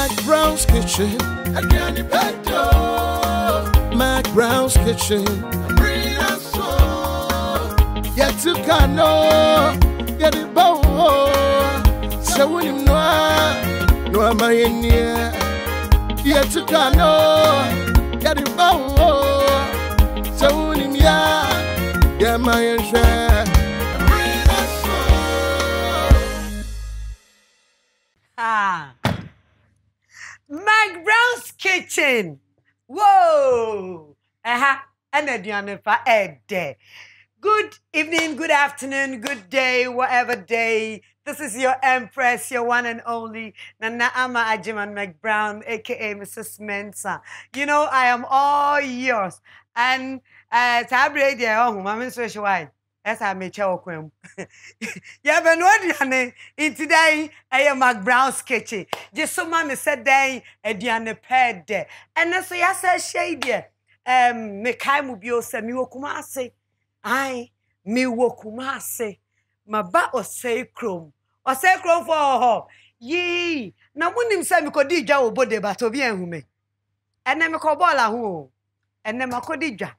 McBrown's kitchen. McBrown's kitchen. Yet to cano, get it bow. So when you know, no, am I in here? Yet to cano, get it bow. So when you know, yeah, my share. McBrown's kitchen. Whoa! And a day. Good evening, good afternoon, good day, whatever day. This is your Empress, your one and only Nana Ama Ajiman McBrown, aka Mrs. Mensa. You know, I am all yours. And Tabre de oh, Mamma Social Wine. As I may chow quim. Yeah, but what in today, I am McBrown's kitchen. Just so mammy said day, a Diana ped there. And that's why I said, shade, me kaimu bio se mi wokumase. Ai, mi wokumase. Ma ba o say chrome. O say chrome for her. Yee. Na munim se mi kodi ja obode ba to bien hume. And then me ko bola hu. And then ma kodi ja.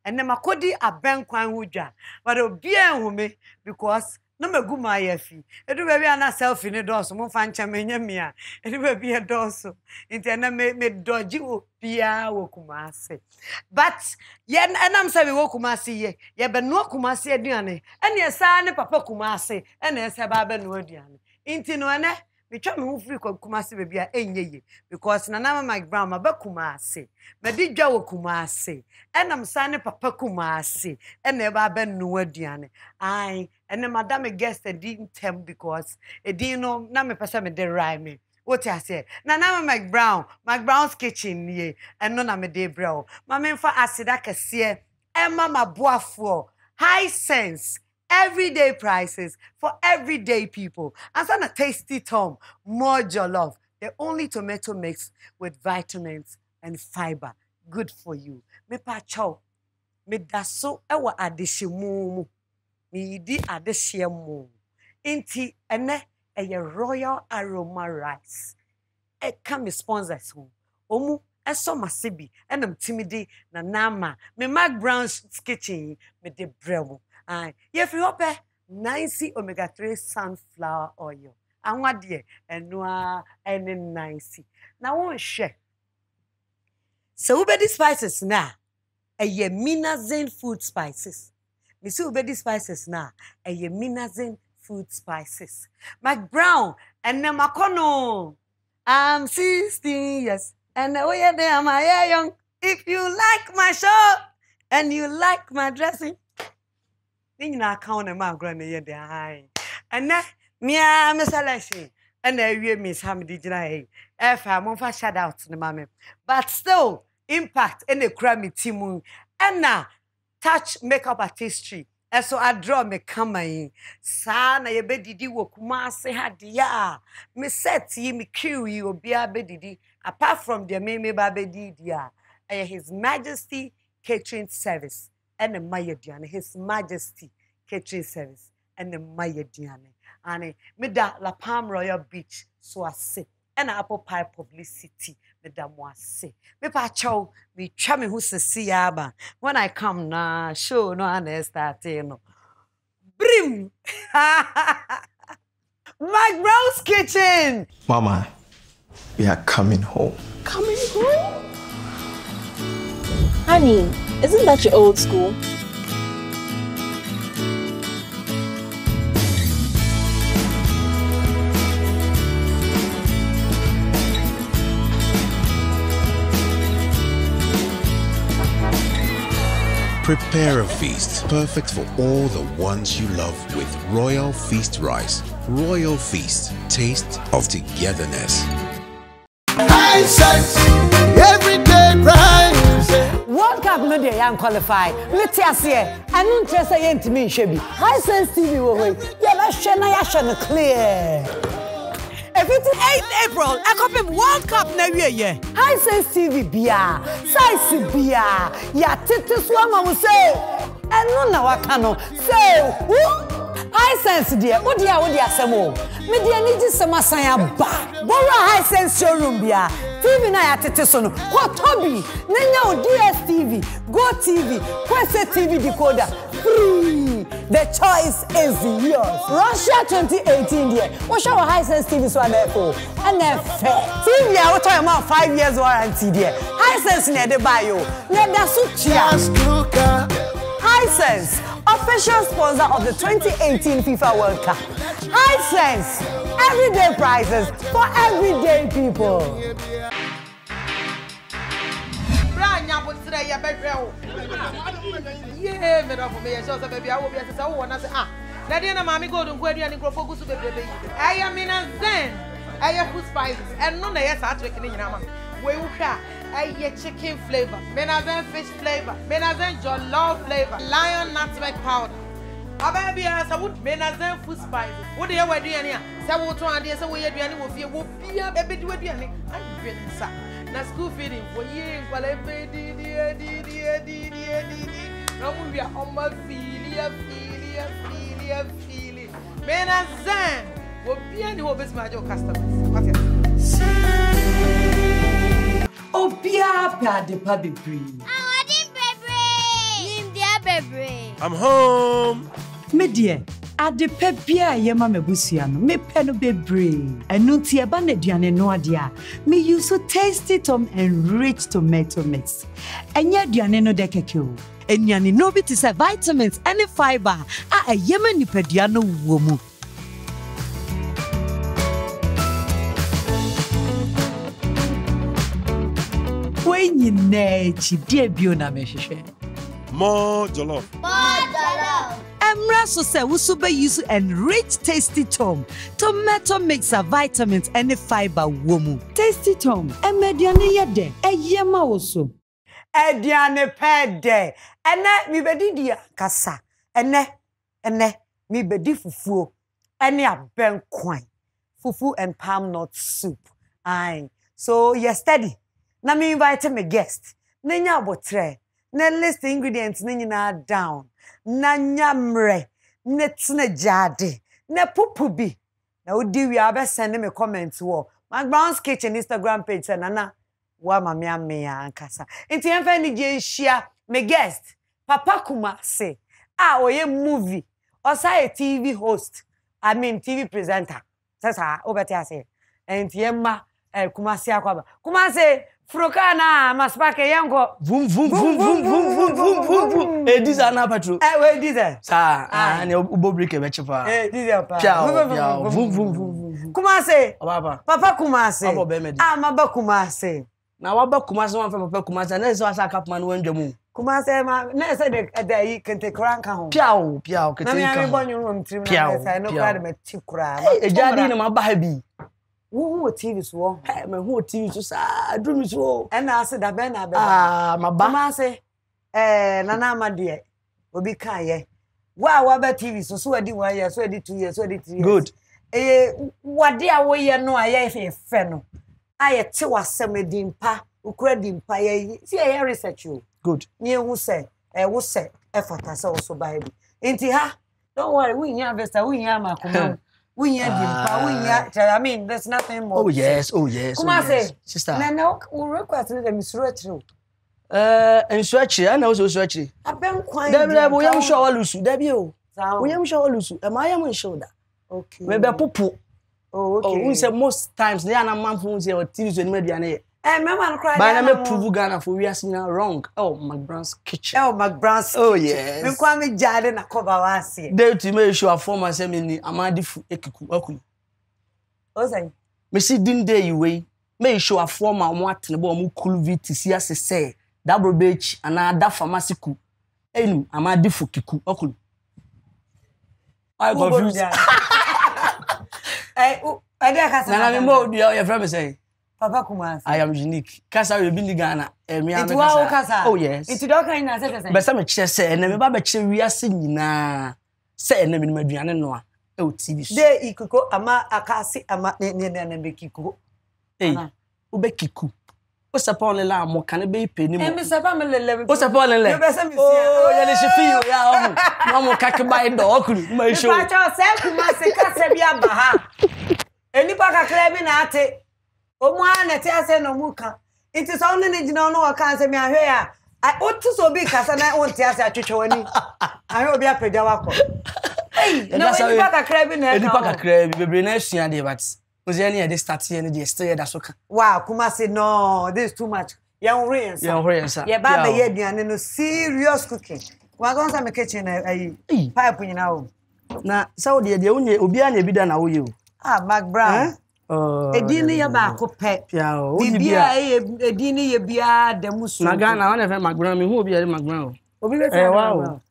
And then makodi abenkwan huja. But obia hume because no me gu my yafi. Edu baby ana selfie ne doso mo fa ncha menye mia. Edu baby e doso. Inti na me doji obia wo Kumasi. But ye enam se we wo Kumasi ye. Ye be no Kumasi aduane. Ene sa ne Papa Kumasi. Ene se ba be no aduane. Inti no ene me twa me hu free Kumasi baby a enye ye because na na McBrown ma ba Kumasi. Me di dwa wo Kumasi. Enam sa ne Papa Kumasi. Ene ba be no aduane. Ai ene madam guest didn't tell because e din no na me pesa me de rhyme. What I say? Na McBrown's kitchen ye. And no na me de bro. Ma me fa asida kese Emma maboafo. High sense. Everyday prices for everyday people. And some a tasty tom, more jollof. The only tomato mix with vitamins and fiber. Good for you. Me pa chow. Me daso ewa adishimu. Me di adishimu. Inti ene eye royal aroma rice. E come sponsors home. Omu eso masibi. Enam timidi na nama. Me McBrown's kitchen me de brewo. If you open 90 omega-3 sunflower oil, and what dear, and no, and 90. Now, won't share. So, we be spices now. A yeminazin food spices. Me see we be spices now. A yeminazin food spices. McBrown and Nemakono. I'm 16 years, and oh yeah, they am I young. If you like my show and you like my dressing. Na account na ma grana ye de hai ana mia mesalashi ana wie miss hamdi gina hey efa mo fa shout out na mame but still impact in the crime team ana touch makeup artistry so I draw me kamai sa na ye bedidi wo Kumasi ha dia me set yi me kill yi obi abedidi apart from the me ba bedidi dia His Majesty Catering Service and the Mayadiane, His Majesty Catering Service and the Mayadiane. And me da La Palm Royal Beach, so I say, and apple pie publicity, me da mo say. Me pa chow, me chame who se see aba. When I come na show no understand no. Brim! McBrown's kitchen! Mama, we are coming home. Coming home? Honey, isn't that your old school? Prepare a feast perfect for all the ones you love with Royal Feast Rice. Royal Feast, taste of togetherness. High sense, everyday price. World Cup no dey am qualify. Let's say, I don't trust say enti me hwe bi. High sense TV wo hoy. Ya la hwe na ya hwe no clear. 8 April, I copy World Cup na wiye. High sense TV bia, size bia. Ya tete so ama wo say. Eno na waka no. Say, who? Hisense dear, what dear asemo. Me dear need some asaya ba. Bora Hisense showroom bia. TV na ya tete so no. What Toby? Nenya o DSTV, Go TV, Kwese TV decoder. Free. The choice is yours. Russia 2018 dear. What show Hisense TV so therefore. And TV I will tell you 5 years warranty dear. Hisense near the bio. Near the suchia. Hisense, official sponsor of the 2018 FIFA World Cup. Hisense, everyday prices for everyday people. Yeah, me don't for me. So baby, I will be as I want to say Nadia Mammy go to Guardian and grow focus baby. I am in a zen. I have food spices and no yes I drinking in Yama. We will have chicken flavor, menazen fish flavor, menazen jollof flavor, lion nutmeg powder. Baby, as I would menazen food spices. What do you want to do here? So what to do? So we are doing will be a baby do it. I'm really sad. Na school feeding for years while I pay now we are on my feeling. Menazen will be any of his major customers. Oh, Pia de Pabibri. I'm home. Me dear, at the pepia yema mebusiano, me peno bebre. And no tia banediane no adia. Me use so tasty tom and rich tomato mix. And ya diane no dekekyo. And yani no bit is a vitamins and a fiber. A yemeni pediano womu. When you nechi dear biona meshe. More jollof. Emra so say we super use enrich tasty tom. Tomato mix of vitamins and fiber womu. Tasty tom. Emediane yede. Eyema also. Ediane pede. Ene mi bedi dia kasa. Ene mi bedi fufu. Ene aben kwai. Fufu and palm nut soup. Aye. So you steady. Na me invite me guest. Nenya abotre. Na list ingredients na down. Na nyamre. Na tsne jade. Na pupubi. Na udi we abe send me comments wo. McBrown's Kitchen Instagram page say nana wa mame ame ya ankasa. Enti enfa ni je share me guest Papa Kumasi. Oye movie. Osa a TV host. I mean TV presenter. Sasa obeti ase. Enti emma Kumasi akwaba. Kumasi Frokana maspake yango vum diesel na patrol we diesel sa na ubobrik e bechepa diesel pa vum Kumasi Papa Kumasi maba Kumasi na waba Kumasi wan fa Papa Kumasi na so asa kapman wandwamu Kumasi ma na say de yi kente kranka ho piao kete na me bonyu rom trim na say no kra de meti kra ejadi na maba ha bi who TV so me who TV so sa drum so and I said that ben maba Kumasi nana amade obi kan ye wa ba TV so adi 1 year so adi 2 years so adi 3 years good wade a wo ye no aye fe no aye te wasem dimpa ukura dimpa ye see aye research you good me hu say wo say effort say also bible enti ha don't worry we nya investor we nya makoma we nya dimpa I mean there's nothing more oh yes Kumasi sister na we request the misro atru ensuachi ana wo ensuachi aben kwan da bo yam show alusu da bi o wo yam show alusu e ma yam show da okay me be popo oh okay we say most times they are na man for say TV so ni meduane remember no cry ba na me prove Ghana for we are seeing wrong McBrown's Kitchen McBrown's yes me kwa me jade na cover wase they to me show former say me ni amadifu ekiku akun o say me see din day we me show former mo atene bo mo cool VTC asese double beach ana da pharmacy ku enu amadifu kiku akun I confused I dey kasa na me mo your friend me say Papa Kumasi I am unique kasa we be Ghana me am kasa oh yes it do kan na say be say me kire say na me ba be kire wiase nyina say na me no aduane no a e o TV so de ikuko ama akasi ama ne be kikuko wo be kiku What's upon the lamb? What can it be? Penny. What's upon the lamb? Oh, yeah, she feel ya. Mama kaka by dog. My show. I said, Kumasi, Casabia Baha. Any baka claiming at it. Oh, one at no muka. It is only you don't know I can't say me here. I ought to so big as I won't tell you to show any. I will be a pedawako. Hey, no, any baka claiming any baka claim, baby, next year, but was any of this starting energy stay that's okay. Wow, Kumasi, no, this is too much. Young rains, yeah, Baba, yeah, no serious cooking. We're going to make kitchen a pipe in now. Now, so the only Obiana be done now, you. Ah, McBrown's. A dinner about pet. Yeah, a dinner bia the Muslim. Nagana, I never McBrown, who will be a McBrown. Wow.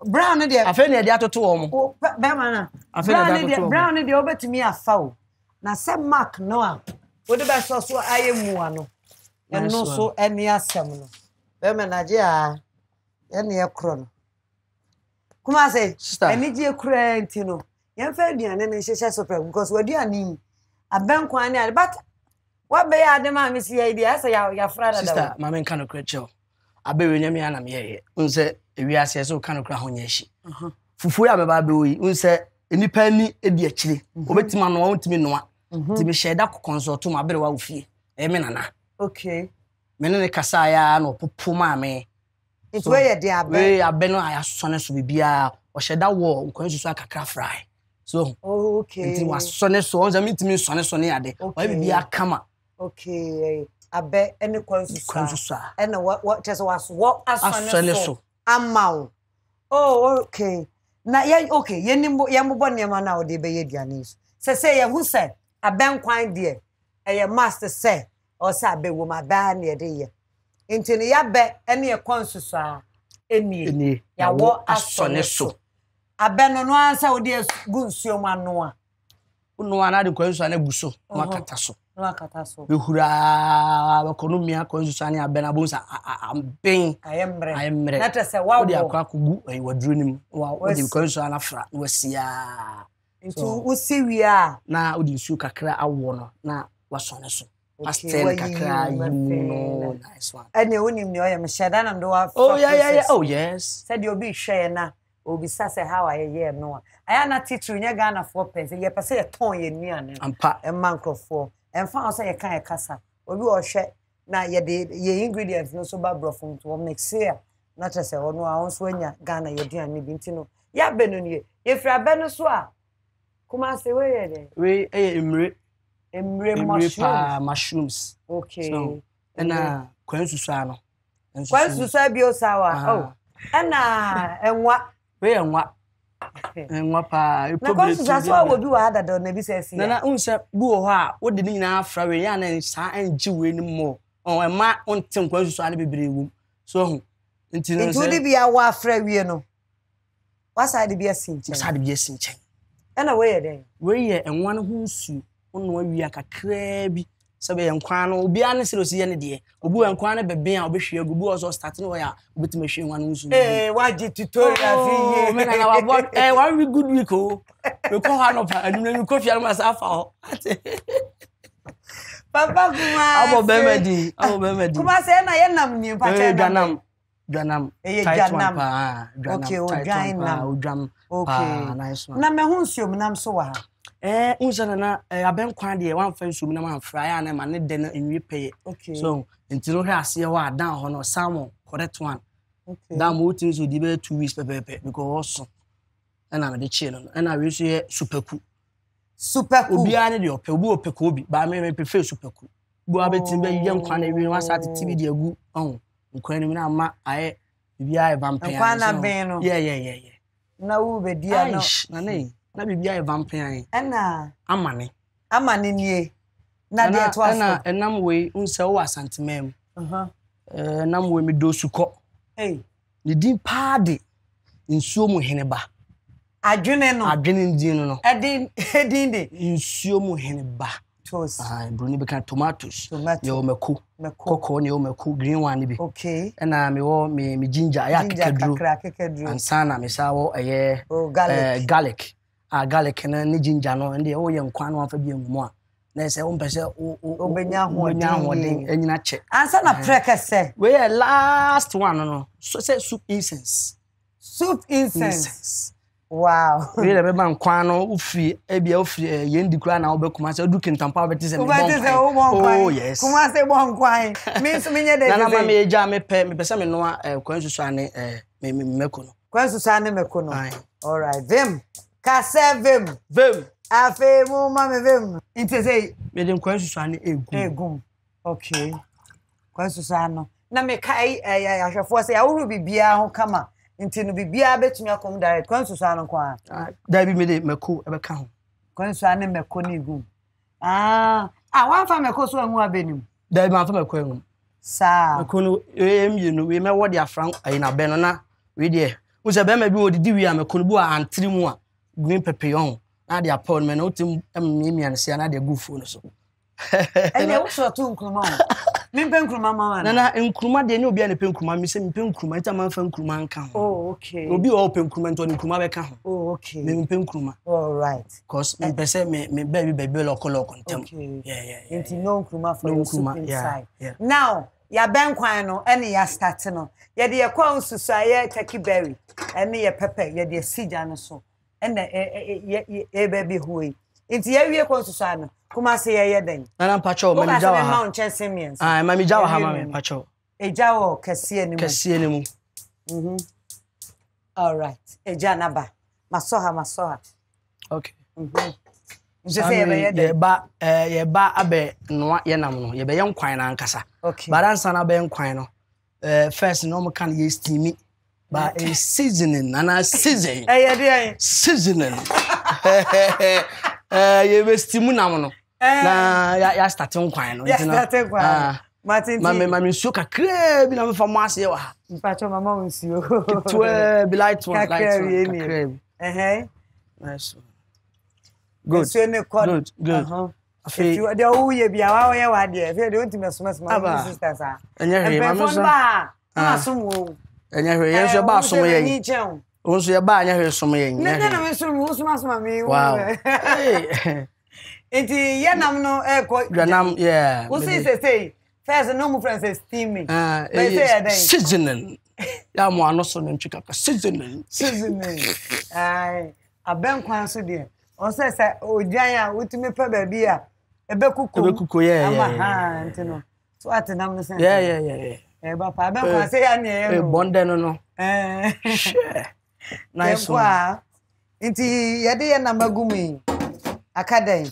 Brown, dear, I feel the other two. Oh, Bamana. I feel Brown, the over to me a foul. Now, some Mark Noah. What the best also I am one. And no so any assembly. Bamana, any a chrono. Kumasi, I need you crantino. Young Ferdian and she says, because we're dear name. A bank one, but what may I demand, Miss Idea? Say, your friend, sister, my man cannot creature. I be with me and I'm here. Unse, we are so cannot cry on yeshi. Fufu, I'm a baby, unse, any penny, a dear chili. Wait, man, won't me no. To be shared up consort to my better wife. Amen. Okay. Menene Casaya, no Puma me. It's where dear, way I been I have sonnets to be beer or shed that war, going to suck a craft fry. So, okay. It was sonnet so I meet me sonnet on the why be a camera. Okay, I bet any consequences. And what just was what as sonnet so. Amount. Oh, okay. Now, yeah, okay. Yambo now de be Dianis. Say, who said a bank quine dear, a master say, or sabe with my band near the into the yabe any a consus any ya what as sonnet so. I ben no answer with this good so man no. No another question and a buso, no catasso. No catasso. You hurrah, economia, consumption, a benabosa. I'm paying. I am ready. Let us say, wow, they are crack who you were dreaming. Wow, what you consume an afra was ya. Into who see we are now. Would you shoot a cry? I wanna now was on us. Nice one. And you wouldn't know I am Shadan and do. Oh, yeah. Oh, yes. Said you'll be sharing now. Obi sase how I hear no. I am not teaching you Ghana 4 pence. You pass a ton in me and manco for. And found say a kind of casa. Obi or share now ye ingredients no so bad from to mix here. Not as a no ounce when ya Ghana ye dear me bintino. Ya benuni. If you are benoswa. Kumasi where we mushrooms. Okay. So and Quensusano. Quensusabio sour. Oh. And what? We and what? And what pa? That's why we do other than maybe says. Nana unsa buo ha. What did you have from Yan and Sa and Jew anymore? Oh, and my own Tim Quensus to be brave. So, it would be our friend, we know. What's I to be a cinch? I'd be a cinch. And away then. We and one who's you. On we are a crabby. Sabe enkwano obi an se rosi ye ne de obu enkwano bebe a obehwe agubu ozo starting where obeti machine one wusu waji tutorial fi ye me na wa bot one week good week o we ko ha no pa anu na ko fi alma sa fa ho Papa Kumasi abo bemedi Kumasi na ye nam ni pa che dwanam okay odwan okay nice one na me hu nsuom nam so wa ha unzana na abenkwan de wan fa nsum na man fry na ma ne de na enwie peye so ntino hwe ase wa dan ho no salmon correct one okay dan mo tin so di be 2 weeks pepe because also na me de chi no na we so ye superku obi ane de ope obi opeko obi ba me prefer superku bo abetin be ye nkwan na we wan start tv de agu nkwan ni na ma aye bibia e vampire nkwan na ben no yeah na wo be dia no na nei na bibia e vampire na amane nie na de to aso na enam we unse wo asantemam enam we me do suko ni din paade nsuo mu heneba adwene din no edin de nsuo mu heneba tos bruni be kan tomatoes yo meko koko ne yo meko green one bi okay na me wo me ginger ya kekedru ansana me sawo garlic garlic na ni ginger no ndi o ye nkwan no afa bi engumo na say o mpese o obenya hoden anyina che ansa na preka say we last one no so say soup incense wow we le be ban kwan no ufi ebia ufi yendi kura na obekuma say odu kintampa obeti say me bon yes kuma say bon kwan me so me nye de na ma me eja me pese me no kwan susu ane me meko no kwan susu ane meko no all right vim ka say vim afi mu ma me vim inte say me dem kwan susu ane egum okay kwan susu ano na me kai ahwefo say awuru bibia ho kama inte no bibia betumi akom direct kwan susu ano kwa da bi me de meko ebeka ho kwan susu ane meko ni egum wan fa meko so anwu abenim da bi ma fa meko egum sa meko no you know we me wo dia fran na be no na we de wo se be ma bi odidi wi ameko no bu antiri mu a green pepper na dia paul me no tim emi anse na dia gufu no so ene wo so to nkruma me pen nkruma mama na nkruma de ne obi an pen nkruma me se me pen nkruma ita man fa nkruma nka ho okay obi o pen nkruma nto nkruma be ka ho okay me pen nkruma all right cause me pese me baby lokolo ntem into no nkruma for no soup inside now ya ben kwan no ene ya start no ye de kwa nsusu aye turkey berry ene ye pepper ye de sija no so ene e baby huoi into ye wie kwa nsusu ano kuma se ye den na pacho mami jawa ma on chance miens mami jawa ha mami pacho ejawo kase ni mu all right eja naba masoha okay je say ye ba abe noa ye nam no ye be ye nkwan na nkasa okay baransa na be nkwan no first no mo kan ye steamy ba a seasoning na season seasoning ye be steam nam no na ya start nkwan no mami nsuo kakra bi na me fa mo ase wa mpacho mama nsuo to be light one kakra nice good if you dey who ye bia wa ye wa dey fe dey ontime soma sisters enye mama so asum enye hwe ye so ba asum ye onso ye ba anya hwe som ye na me so soma me wow enti ye nam no ko granam yeah we say first no mu friends steaming seasoning ya mo ano so na ntwika ka seasoning ai abenkwan so de on say ojan ya utimi pa ba bi a ebekuko yeah ntino so atenam no sense yeah ba pa abenkwan say ya ne bonde no nice one inti yede ye na magumi akadan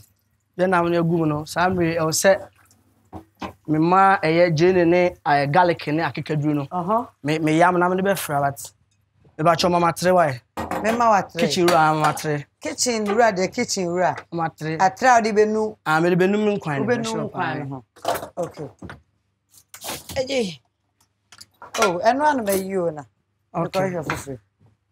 ye na mo agum no samre o se me ma eye jene ne garlic ne akekaduru no me yam na me be fra but me ba cho mama tre why me ma wa tre kitchen rua mama tre kitchen rua de kitchen rua mama tre atra odi benu me de benu nkwan no okay eje eno anu me you na okay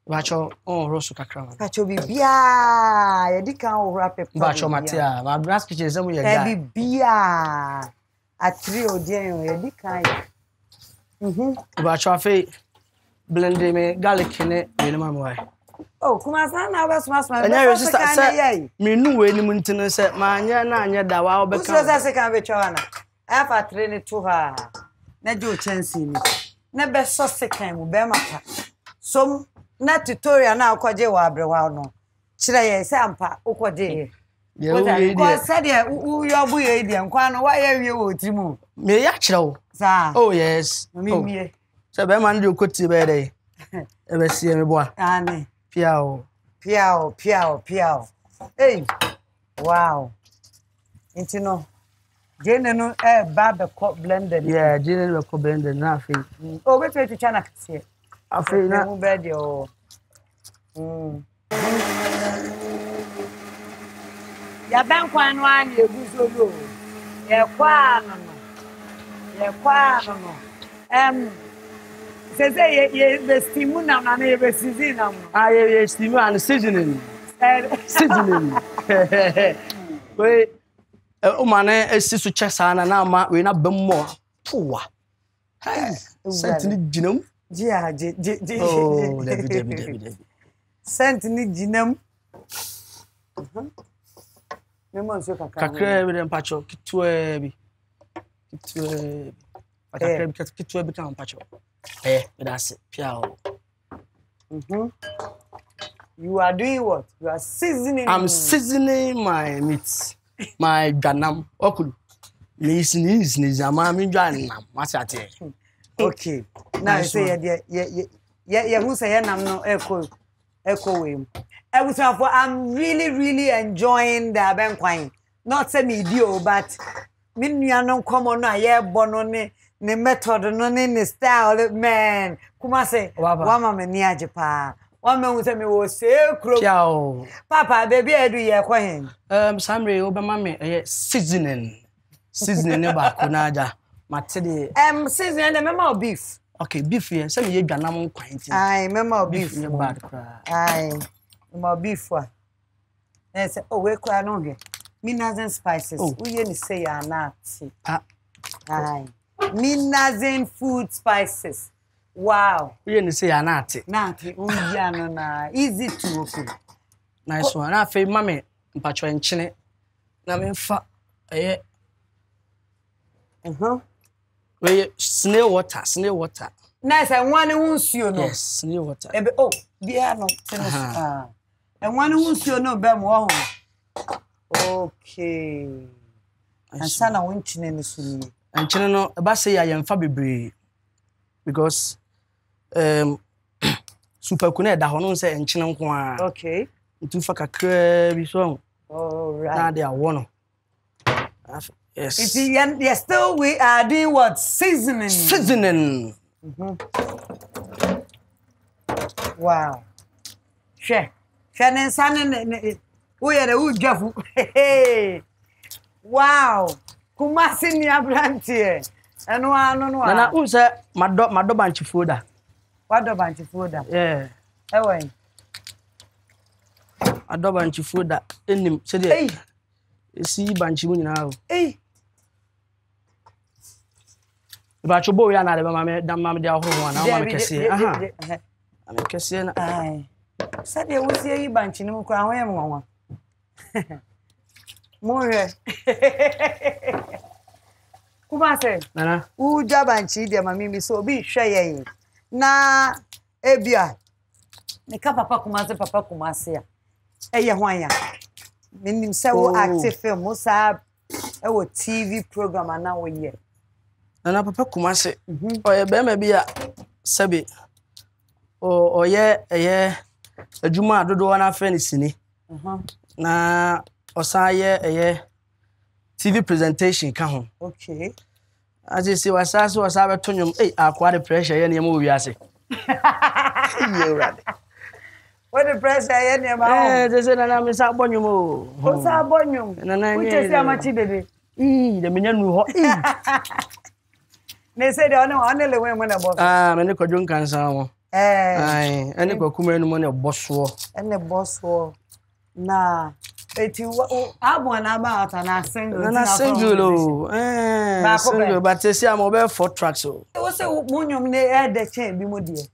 ba cho rosu kakra ba cho bibia ye di kan ohura pepper ba cho matia ba brass kitchen se mo ye ga bibia atri odien ye di kan ba cho afi blend me garlic ne me ma mo why kuma sana ba sma anya so say me nu we ni mu ntino se ma anya na anya da wa obeka so say kan be chwana afa tre ni to ha na jo chance ni na be so second mu be maka som na tutorial na akoje wa abrewa no kire ye se ampa ukoje ye ko said ye yo bu ye die nkwa no wa ye wie wo timu me ya kire wo sa oh yes mimie se be man de okoti be dey e be sie me boa ani piao hey wow intino jene no ba be ko blender yeah jene be ko blender na afi o be to chana kse afi na mu be de o ya ban kwanu ani eguzolo ye kwa no say ye be steam na na ye be season na mo ye steam and seasoning we o mane esisu chesa na ma we na bemmo poa sent ni ginam je oh debi sent ni ginam Memo nsuo kakra. Kakra bi dem pacho kitwa bi. Kakra bi kitwa bi kan pacho. That's it. Piao. You are doing what? You are seasoning. I'm seasoning my meat. My ganam. Okulu. Me sneeze ama me dwanam. Masate. Okay. Now Nice say yeah who say nam no echo we. I'm really enjoying the abenkwan. Not say me dio but me nuanom come on na ye bono ne method no ne style man. Kumasi wama me ni ajepa. Wama hu say me wo say kro. Papa baby edu ye kwan. Samre obama me seasoning ne ba ko na aja. Mate de seasoning the mema beef. Okay, beef here. Say me ye dwanam kwan ti. Aye, mema beef. Ne bad kra. Aye. Mema beef wa. Say we kra no here. Minerals and spices. We you say ya na ti. Aye. Minerals food spices. Wow. We you say ya na ti. Na ti unja no na easy to open. Nice one. Na fe mame mpacho enchene. Na me fa we snail water. Nice, and one who's you know. Yes, snail water. Beer no. And one who's you know, Bam. Okay. And Sana winching in the sunny. And Chino, about say I am Fabi because Super Cune, that Hono say and Chino. Okay. To fuck a crabby song. All right. Now they are one. Yes. Yes, still we are doing what? Seasoning. Wow. Share. Shannon Sannon. We are the Jafu. Hey. Wow. Kumasi ni abrantie. And one. And who said my dog bunch of food? What the bunch of food? Yeah. Away. A dog bunch of food that in him said, hey. See bunch of now. Hey. But your boy and I mamma dia ho one na ma kese I'm kese na ai said you see you bunch no kra ho em won more kuma say nana u ja bunch dia mami mi so bi hwe ye na ebia ne ka papa kumase a eye hwan ya menim say wo active film wo sa e wo TV program ana wo ye na Papa Kumasi oye be ma bia sabe oye adwuma adodo na friend sini na osaye TV presentation ka ho okay as you see wasa be tonyum akwa the pressure ye ne mo wiase you ready what the pressure ye ne ma they say na me sa bonyum o sa bonyum na we say amachi dede de menya nu ho they say they only when the boss me ne kwadwo nkansa wo ai ene kwakuma enu mo ne bosso ene bosso na eti abon na ba ata na single na single single but say am obe 4 tracks o say munyum ne e de chen bi mo die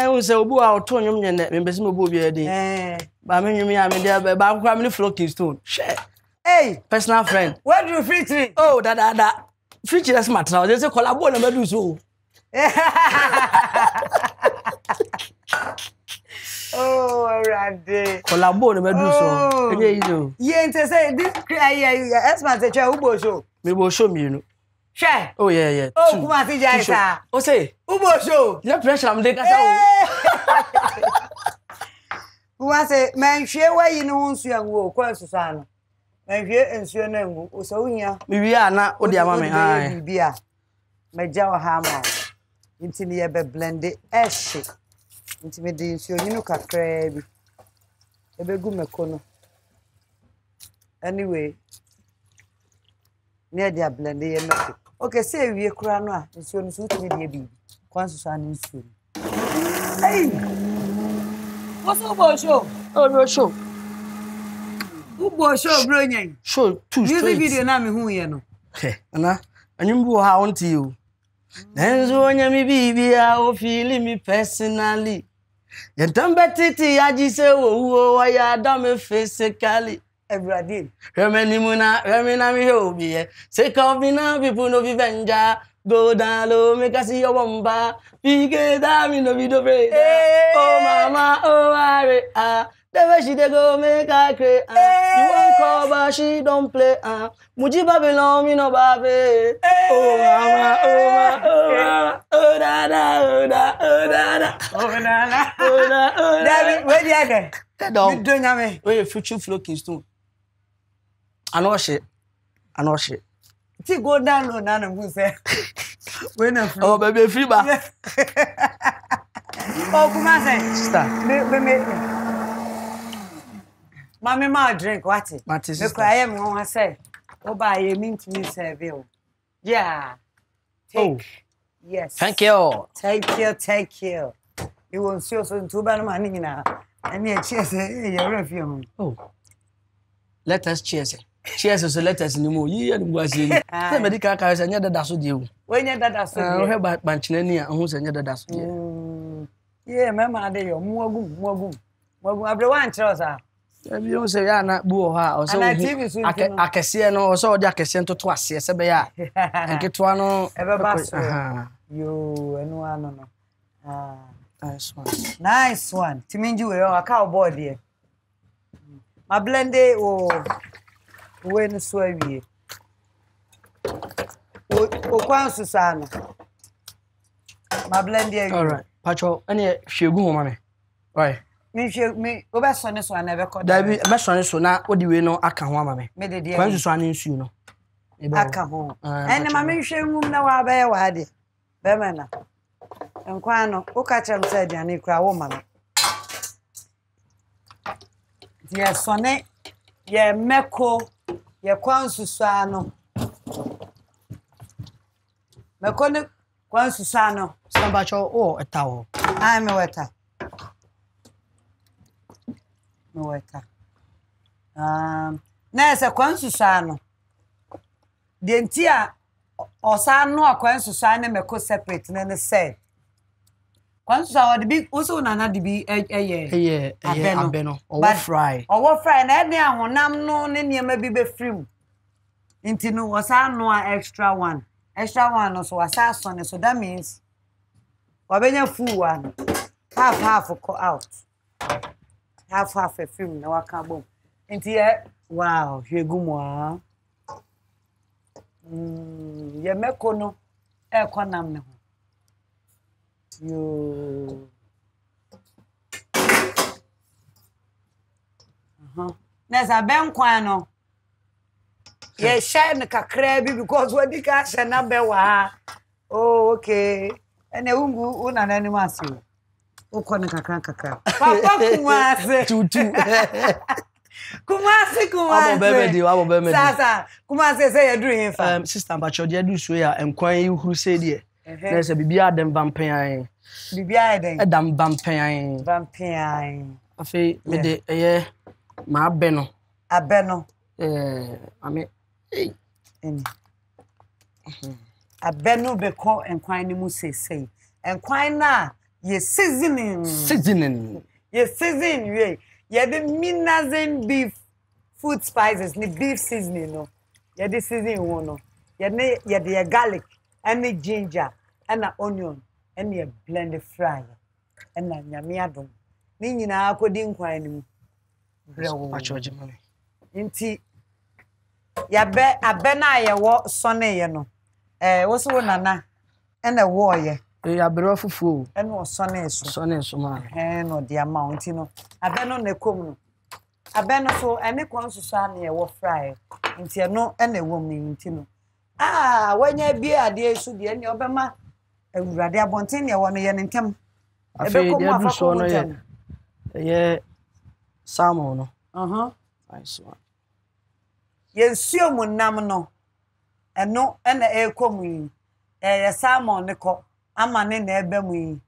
wo say obu a oto nyum nye ne mbesi mo obu obi e de ba me nyum ya me de ba kwa me flocking stone share hey personal friend where do you feature oh da feature that's matter they say collabo na do so oh already collabo na do so e dey you say this expert say ubo show me bo show me no share oh yeah oh kuma si jaisa oh say ubo show no pressure am dey kasa o kuma say man hwe wa yi no nsu anwo kwa susu ano man hwe ensu na ngu o so unya me wi ana o dia ma me ai bibia meja wa ha ma intini ye be blend eshi intimi di nsu onyi no kakra bi ebegu mekono anyway near dia blend ye no okay say wie kura no a nsu no so timi di bi kwan susu ano nsu hey what's up show oh no show ubo show bro nyen show two straight music video na me hu ye no ana anyimbu ha wonti you nenzo onya mi bibia o feel me personally yentambe titi aji se wo wa ya da me physically Everybody. Remember me hobby. Say coffee now, people no be venja. Go down low, make us see your wamba. Pike da me no be do break. Oh mama, oh worry. The way she dey go make her cry. You won't call but she don't play. Muji Babylon me no babe. Oh mama, oh mama, oh mama. Oh da da, oh da, oh da da. Oh na. Oh da, oh da. David, where you again? You doing me? Where you future flow Kingston? I know shit. See, go down low, Nana, who say, when I'm oh, baby, free back. Oh, Kumasi, Sister. Mammy, my drink, what it? My sister. Look, I am going to say, oh, by a mean to me, Seville. Yeah. Take. Yes. Thank you. Take you. You won't see us in 2 bad money now. And yet, cheers, you're review. Oh. Let us cheers. Cheers, so let us know. You and was in the medical cars and yet that's what you. When you're that, I have Banchinania and who's another that's yeah, Mamma, they are more everyone tells her. You don't say, I'm not boo or so. I can see no, so I can send to twice, yes, and get one ever pass. You and one. Nice one. To mean you are a cowboy, dear. My blended or when swear. O Susana. My blended. All right. Patrol, any she go, mommy. Right. Me, go back on this one, never caught. David, best one so now, what do we know? I can want mammy. Made the dear. When you swan in you know. I come home. And my mission room now, I bear wadi. Bemana. And Quano, who catch him said, Yanni, cry woman. Yes, sonnet. Ye meko, ye Kwan Susano. Mekone Kwan Susano. Sambacho or a towel. I'm a wetter. No wetter. Nurse a Kwan Susano. The entire or son no Kwan Susano meko separate, and then said. Kwan Susano the big also nana the be a abeno or fry. Or what fry, and any one no near maybe be free. Into no was no extra one. Extra one also was son, so that means Wabenya full one. Half will go out. Half a film, no I can't boom. Into here, wow, you go more. Ye mekono, konam no. You. There's a banquano. Ye shine the cacrebi because what the cash and number wa. Oh, okay. And a ungu un an animal. Oh, Papa Kumasi. Tutu. Kumasi. Sasa, Kumasi say you're doing it. Sister, but you're doing so yeah, and quite you who said yeah. There's a bibia dem vampire. Bibia dem. A damn vampire. Vampire. I feel with the my beno. A beno. I mean, a beno beko and quine mu say. And quine na ye seasoning. Ye season ye. Ye the minazin beef food spices, ni beef seasoning no. Ye the seasoning one no. Ye the garlic and the ginger and the onion and the blended fry and the nyamiadum. Ni nyina akodi nkwan mu. Brewo. Pachoje mami. Inti ya be abena ye wo sone ye no. Wo so nana and a wo ye. Ya bero fufu. And wo sone so. Sone so ma. No the amount no. Abeno ne kom no. Abeno so ene Kwan Susano ye wo fry. Inti no ene wo mi inti no. Wanya bi ade su de ne obema awurade abonten ne wo no ye ntem. Ebe ko ma fa no ye. Ye salmon no. Nice one. Ye suo mu nam no. Eno ena ekomu. Ye salmon ne ko amane na ebe mu.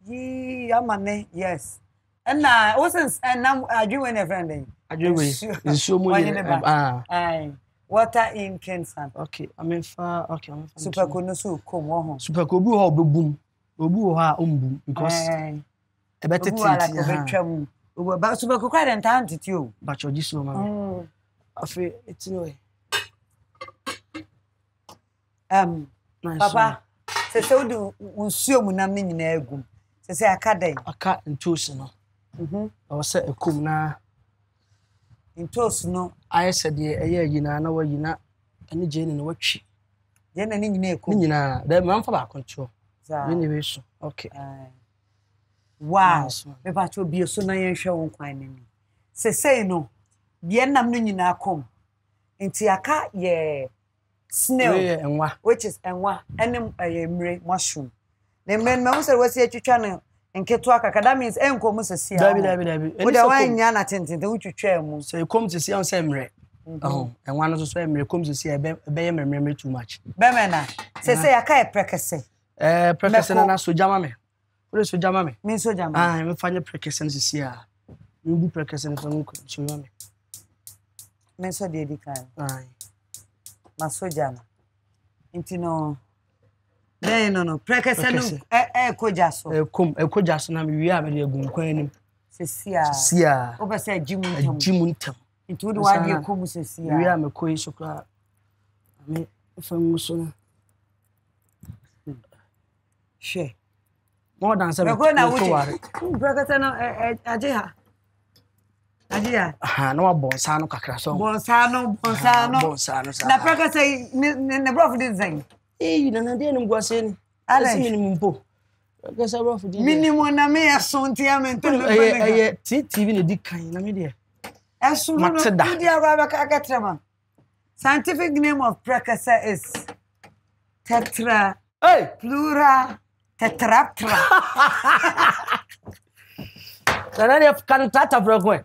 Yi amane yes. Ena osens enam adwe ne friend den. Adwe suo mu ye. Water in Kensan. Okay, I mean far okay. Super kono so kom wo ho. Super ko bi ho bebum. Obi wo ha ombum because ebetete ha. Oba super ko kwa den tan titi o. Ba choji so ma. Afi etino Papa, say do nsuo mu nam ni nyina agum. Say aka den. Aka ntosi no. I was say ekum na ntosi no. I said ye yina na wa yina ani jeni no watwi. Je na ni nyina ekum. Ni nyina, da man fa ba control. Anyway so. Okay. Wow. Me ba cho bi so na yen hwe won kwan nani. Say no. Bi nam no nyina akom. Nti aka ye snail, which is enwa, enim mre mushroom. The men say we say twitwa no nketo aka that means enko mu sese ya. Dabi. We dey wan nya na tenten we twitwa mu. So you come to see on say mre. Enwa no so mre come to see e be mre too much. Be me na. Sese aka e prekese. Prekese na soja ma me. Wo soja ma me. Me soja ma. Me fanye prekese no sese ya. You be prekese no so nko so ma me. Me so dey dikan. Masoja na nti no no prekese no koja so koja so na me wi a me de agun kwan anim sesia o be say jimu ntam nti wo de wa de ko mu sesia wi a me koi so kra me fam so na she more than 7 prekese no aje ha aha na wa bonsa no kakra so bonsa no na prekese ne brof din zain na de no gwase ni asi minimum po prekese brof din minimum na me asonti amento TV ne di kan na me de esu no di araba ka trema scientific name of prekese is tetra plura tetraptra Sana ya kan tata brokwe.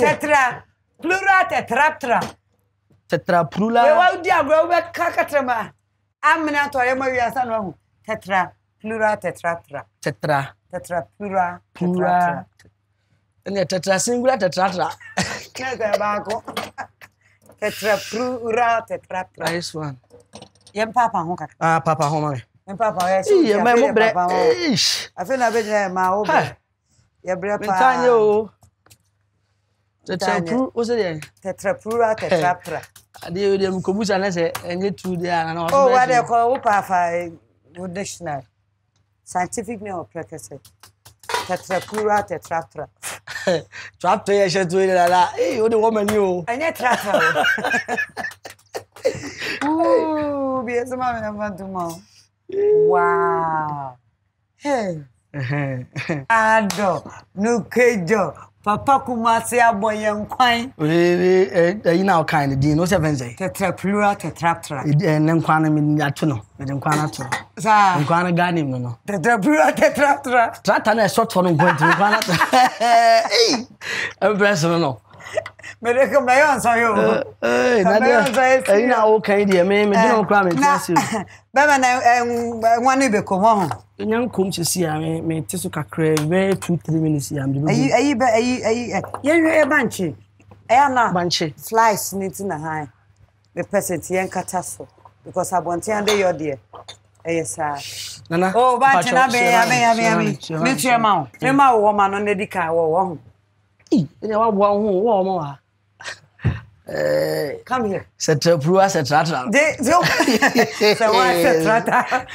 Tetra plura tetraptra. Tetra plura. We wa di agro we kakatrema. Amna to ye ma wiasa no hu. Tetra plura tetraptra. Tetra plura tetraptra. Ene tetra singular tetraptra. Kega ba ko. Tetra plura tetraptra. Nice one. Yem papa ho kaka. Papa ho ma. Papa yes. Ye ma mo bre. Afi na be ma o bre. Ye bre pa. Mentanyo. Tetra o se de. Tetra plura tetraptra. Ade o de mkobusa na se enye tu de ana na. Oh, what they call papa dictionary. Scientific name of prekese. Tetra plura tetraptra. Trap to ye she tu de la. O de woman ni o. Enye traptra. Ooh, be some man to mo. Wow. Hey. Ado, no kejo. Papa Kumasi aboye nkwan. You know kind di no 7 say. Tetra plura tetraptra. Nkwan mi ato no. Me nkwan ato. Sa. Nkwan gani mi no. Tetra plura tetraptra. Trata na short for nkwan ti nkwan ato. Hey. Empress no. Me recommend so yo. Na dia. You know kind di me di no nkwan me tiasi. Baba na nwanu be komo ho. Nyan kom sisi a me tiso kakra be 2-3 minutes ya me. Ayi ye banchi. Na banchi. Slice niti na hai. Me percent yen kata so because abonti ande yo de. Sir. Nana. Oh, banchi na be. Me tue ma o. Me ma wo ma no na di kan wo ho. Ene wa bo ho wo mo wa. Come here. Tetra plura tetraptra. So why tetraptra?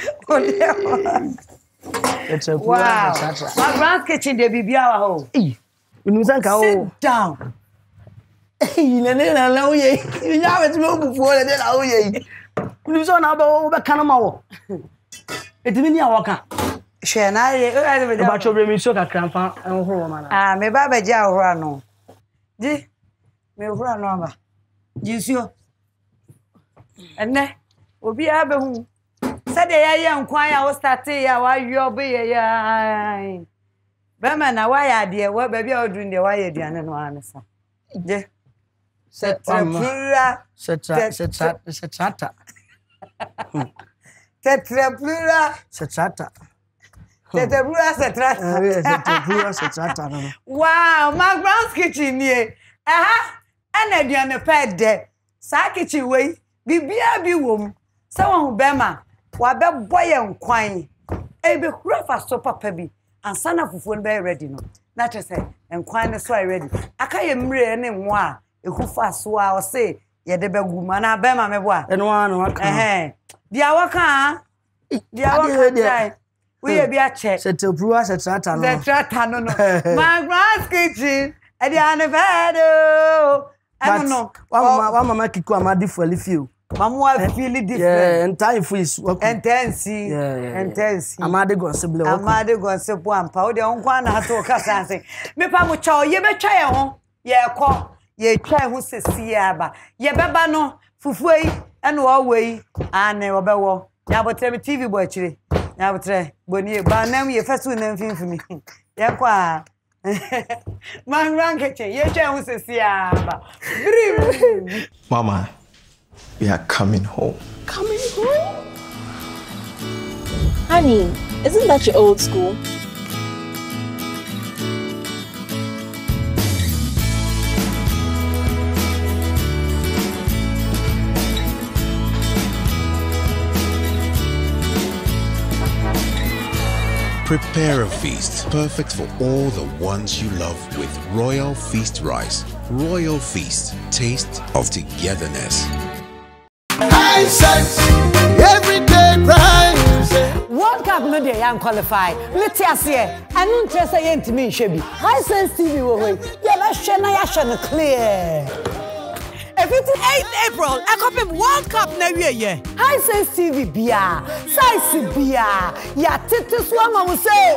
Wow. McBrown's kitchen de bibia wa ho. Sit down. Na oye. Nya wet me obufuo le de na oye. Unu so na ba kana ma wo. Etimi ni awoka. Hwe na ye ba chobre mi so kakra fa enhoro ma na. Me ba ba ja ohoro no. Di me ohoro no ba. Jisio. Enne obi abehu. Sade ya nkwan ya wo start ya wa yo be ya. Be ma na wa ya de wa ba bia odun de wa ya duane no anesa. Je. Tetra plura tetraptra. Tetra plura tetraptra. Tetra plura tetraptra. Wow, McBrown's kitchen nie. Ana duane pa de. Sa kitchen we bibia bi wom. Sa wo be ma wa be boye nkwan. E be hura fa so papa bi. Ansa na fufuo be ready no. Na che say nkwan ne so ready. Aka ye mre ne nwo a ehu fa so a o say ye de begu mana be ma me bo a eno anu aka dia waka try we be a check settle prowess trata no the trata no McBrown's kitchen e dia ne fedo I no wa mama kiku amadi for life Mama feel different. Yeah, and time for is intense. Intense. Amade gonsible. Amade gonsible ampa. O de onkwa na to kasa say. Me pa mo cha ye be twa ye ho. Ye ko ye twa ho sesi aba. Ye beba no fufu yi ene wo we ane wo be wo. Ya botre me TV bo akire. Ya botre boni ba nam ye fesu na mfimfimi. Ye kwa McBrown's kitchen ye twa ho sesi aba. Mama, we are coming home. Coming home? Honey, isn't that your old school? Prepare a feast perfect for all the ones you love with Royal Feast rice. Royal Feast, taste of togetherness. High sense, everyday price. World Cup no dey yan qualify. Let's see. Anu nche say yentimi nhwe bi. High sense TV wo we. Ya ba hwe na ya hwe no clear. 58 April, I copy World Cup na wie ye. High sense TV bia, size bia. Ya tete so ama wo say.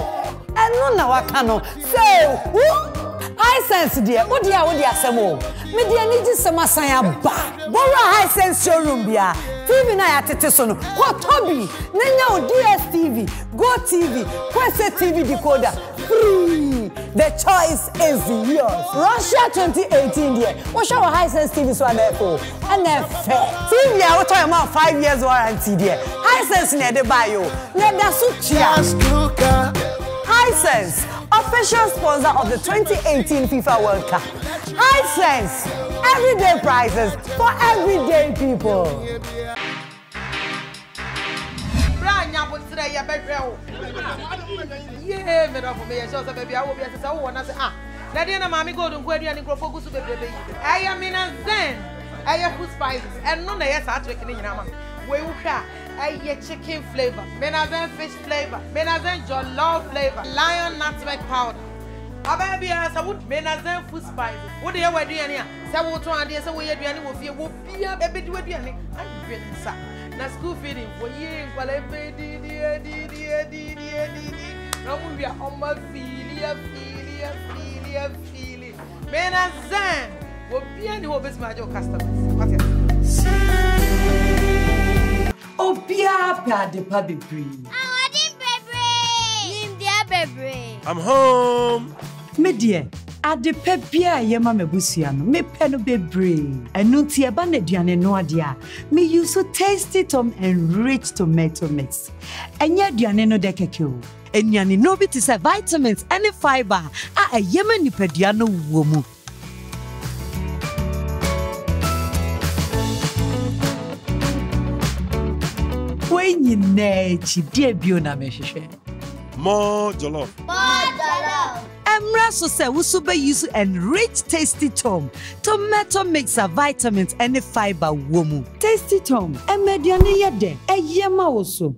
Enu na waka no. Say, high sense dia, wo dia asemo. Me dia ni ji sema san ya ba. Bora high sense showroom bia. TV na ya tete so no. Ko Toby, nenya o DSTV, Go TV, Kwese TV decoder. Free. The choice is yours. Russia 2018 there. What show high sense TV so therefore? And TV ya what talk about 5 years warranty there. High sense na dey buy you. Na da so chia. High sense, official sponsor of the 2018 FIFA World Cup. High sense, everyday prices for everyday people. Yeah, me no for me so say baby I will be say wo na say na dey na mami go don kwadu ani krofo gusu bebrebe yi aya me na zen aya food spices and no na yes a trick ni nyina ma we wo hwa aya chicken flavor me na zen fish flavor me na zen jollof flavor lion nutmeg powder aba bia say wo me na zen food spices wo dey we aduane a say wo to ade say wo ye aduane wo fie wo bia be di aduane adwen sa na school feeding for ye nkwala di no we are on my feeling mena zen wo bia ni ho bes ma jo customers what is Obia pa de pa bebre. I'm home. Me dear, adepa bia ye ma mabusua no me pe no bebre. Enu ti eba na aduane no ade a me use so tasty tom and rich tomato mix. Enya aduane no de keke o. Enyane no bi ti say vitamins and fiber a yema nipadua no wo mu. When you nechi dear biona me hwehwe. More jollof. Emra so say we super use enriched tasty tom, tomato mix of vitamins and fiber womu. Tasty tom, emediane yede, eyema also.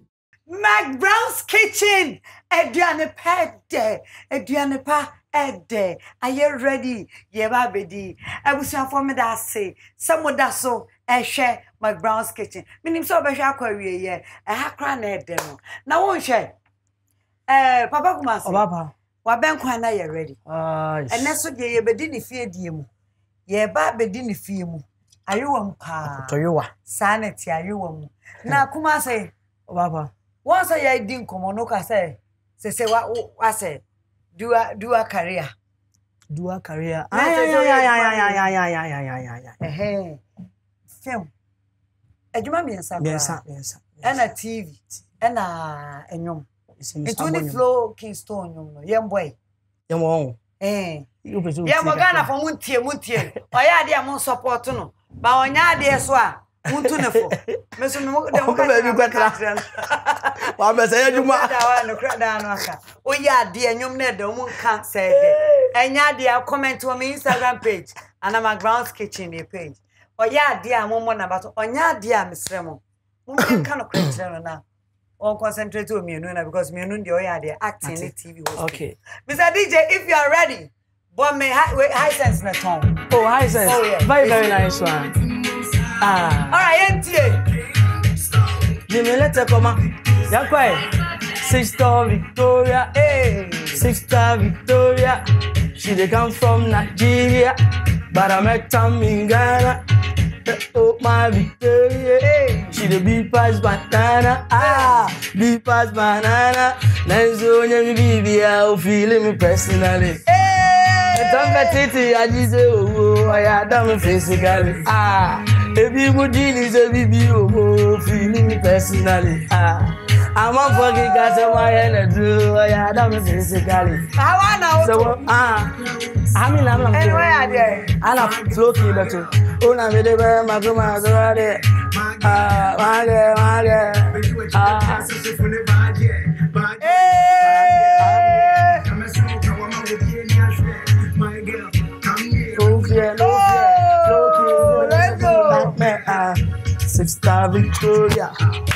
McBrown's kitchen, ediane pede, ediane pa ede. Are you ready? Yeba bedi. Ebusia for me that say, some da so share McBrown's kitchen. Minim so be hwa kwawie ye. Ha kra na ede no. Na won hwe. Papa Kumasi. Papa. Wa ben kwan na ye ready. Ene so de ye bedi ni fie die mu. Ye ba bedi ni fie mu. Ayewam pa. Toyowa. Sanity ayewam. Na Kumasi. Papa. Once I didn't come on, no, say what I said, do a career. Do a career. Film. You mammy and some. Yes. And a TV. And a yum. It's 20 flow Kingston, young boy. Young one. You Magana from Muntier. I had their most support, no. But on ya, dear swa. Muntunefo. Meso me mo baby kwatra. Wa be say adwuma. No crack down aka. O ya de anyom na da mu kan say de. Enya de comment on my Instagram page. And McBrown's kitchen your page. Oh yeah, dear mom about on ya dear Miss Remo. Kind of question now. All concentrate on me because me no the acting in TV host. Okay. Mr. DJ, if you are ready, but me high sense na tone. Oh, high sense. Oh yeah. Very nice one. All right, NTA. Give me letter come on. Yeah, quiet. Sister Victoria, hey. Sister Victoria. She dey come from Nigeria, but I met her in Ghana. Oh my Victoria, hey. She the big pass banana, big pass banana. Nice on your baby, I feel me personally. I just say, oh, I had done physically. Baby, good deal is a baby, oh, feeling me personally. I'm a fucking cat of my energy, I had done physically. So, I mean, I'm not there. I'm not floating, but oh, I'm really very much my there. Sister Victoria,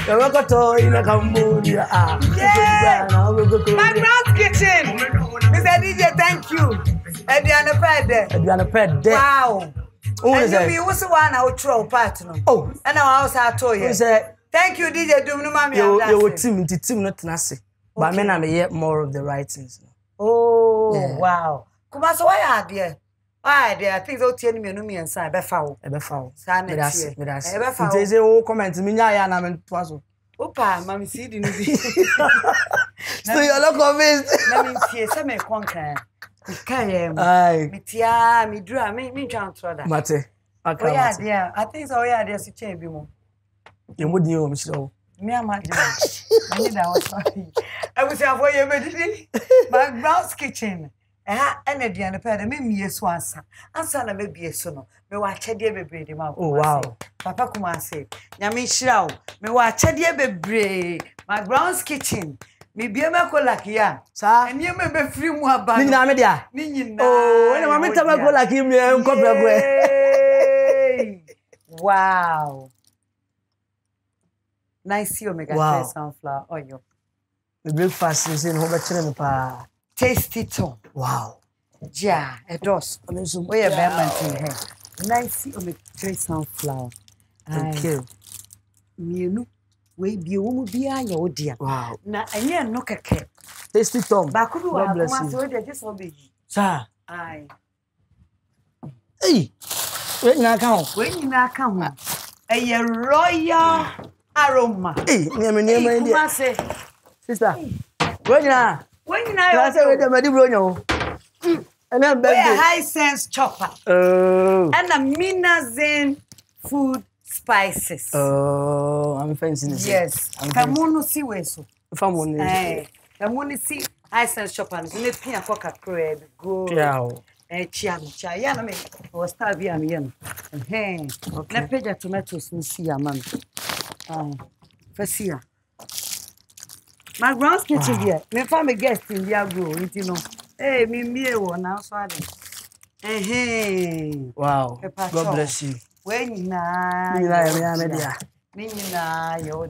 the record in Cambodia. Yeah, McBrown's kitchen. Mr. DJ, thank you. Ediana Ped. Ediana Ped. Wow. And you was the one I would throw partner. Oh, and I was I told you. Thank you, DJ. Do no mammy. You were team not nasty. But men I hear more of the writings. Oh, yeah. Wow. Come on, so why are there? Why there? I think they'll tell me no me and sign. Befoul. Befoul. Sign it. Befoul. They say, oh, comment to me. Yeah, I'm in Twazo. Opa, mommy, see the movie. So you're not convinced. Let me see. Some conquer. Aye. Mitia, mi dra, me trying to that. Mate. Oh yeah, dear. I think so. Yeah, there's a change. You would know, Mister. Me and my dear. I need that was sorry. I was here for you, McBrown's kitchen. And at the end of the day, me yes once. Answer na maybe a son. Me watch a dear baby. Oh wow. Papa Kumasi. Yami Shrow. Me watch a dear baby. McBrown's kitchen. Me be a mako lucky ya. Sir. And you may be free more about Nina Media. Oh, and I'm going to go like him. Wow. Nice omega 3 sunflower oil. The breakfast is in Hoba. Tasty too. Wow. Ja, a dose. We are very much nice omega 3 sunflower. Thank you. You we be woman be your dear. Wow. Na anya no keke. Tasty Tom. Ba ku bi wa kuma so dey just obe yi. Sir. Aye. Hey. When na kan ho. When na kan ho. Eye royal aroma. Hey, nyame nyame ndi. Kumase. Sister. When na you say we dey medi bro nyo. And then baby. We high sense chopper. Oh. And a Minazen food spices. Oh, I'm fancy. Yes. Kamono si weso. Famoni. Kamono si high sense chopper. Ne pia kwa kakre go. Yeah. Chia. Ya na me. O star via me yen. Na peja tomatoes ni si ya mama. Fasia. McBrown's kitchen here. Me fa me guest in dia go, nti no. Hey, me mie wo na so ade. Wow. God bless you. When you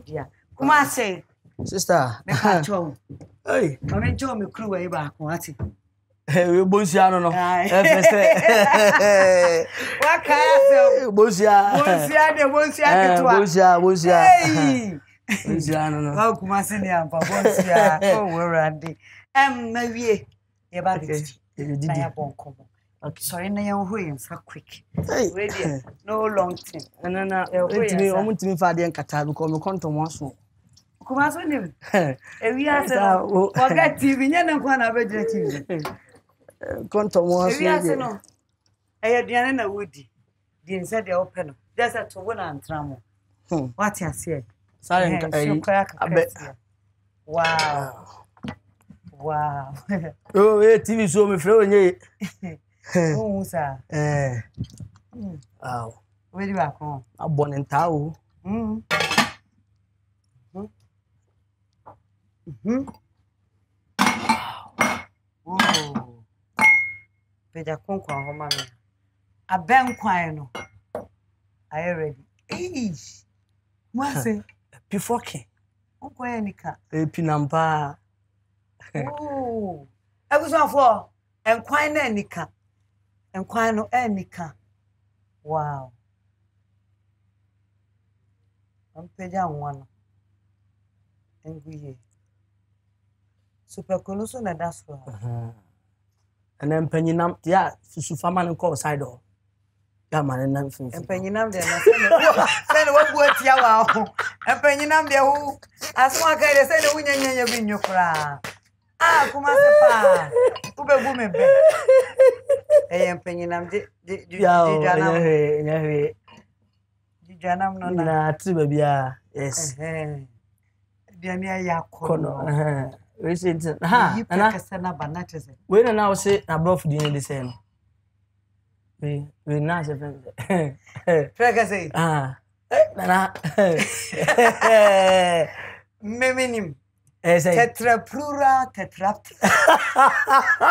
dear. Kumasi. Sister. Hey. I'm enjoying my crew way back. What's it? Hey, we Bonsiano no. What kind of Bonsia? Hey. Bonsiano no. How Kumasi ni ampa Bonsia? Oh, we're ready. Maybe you back it. Na bonko. Okay, sorry, na yan hoye so quick. Ready? No long time. Na want me fa de nkata because me konto mo so. Kuma so ni. We are forget TV nya na kwa na be TV. Konto mo so. We are no. Diane na wodi. The inside the open. There's a to wona antramo. What you say? Sorry, wow. Wow. Oh, TV show me free onye. Oh, sir. Wow. Where do you go? I'm born in Tao. Oh. Peja konkwa ho mama. aben kwan no. Are you ready? Eesh. Mwase. Pifoke. Ukwa nika. Pinampa. Oh. Ebusafo. Enkwan na nika. Enkwan no nika. Wow. Ampeja nwana. Enguye. Super koloso na daswa. And then penyinam ya susu fama no call side o. Ya man na fin. Penyinam de na sene wa buatia wa ho. Penyinam de ho. Aswa kai de sene wunyanya bi nyokra. Ah kuma se pa. Ubegu me be. Penyinam de janam. Ya Janam no na triba bia. Yes. Diania ya kono. We say ana kasana banatese. We na now say na brof di ne say no. We na say Frega say. Na Meminim. Say Tetraplural tetrapt.